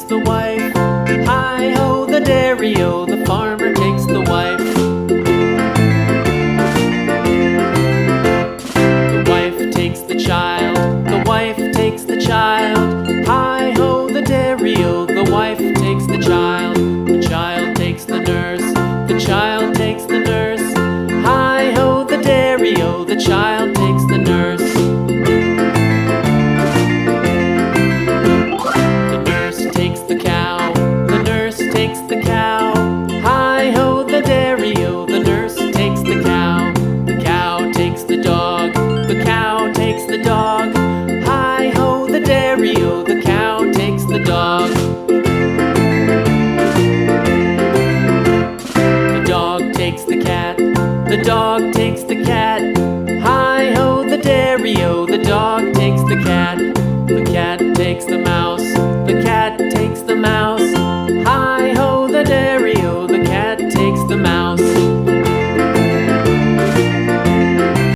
takes the wife. Hi-ho, the dairy-o, the farmer takes the wife. The wife takes the child, the wife takes the child. Hi-ho, the dairy-o, the wife takes the child. The child takes the nurse, the child takes the nurse. Hi-ho, the dairy-o, the child takes the nurse. The nurse takes the cow, the nurse takes the cow. Hi-ho, the dairy-o, the nurse takes the cow. The cow takes the dog, the cow takes the dog. Hi-ho, the dairy-o, the cow takes the dog. The dog takes the cat, the dog takes the cat. Hi-ho, the dairy-o, the dog takes the cat. The cat takes the mouse,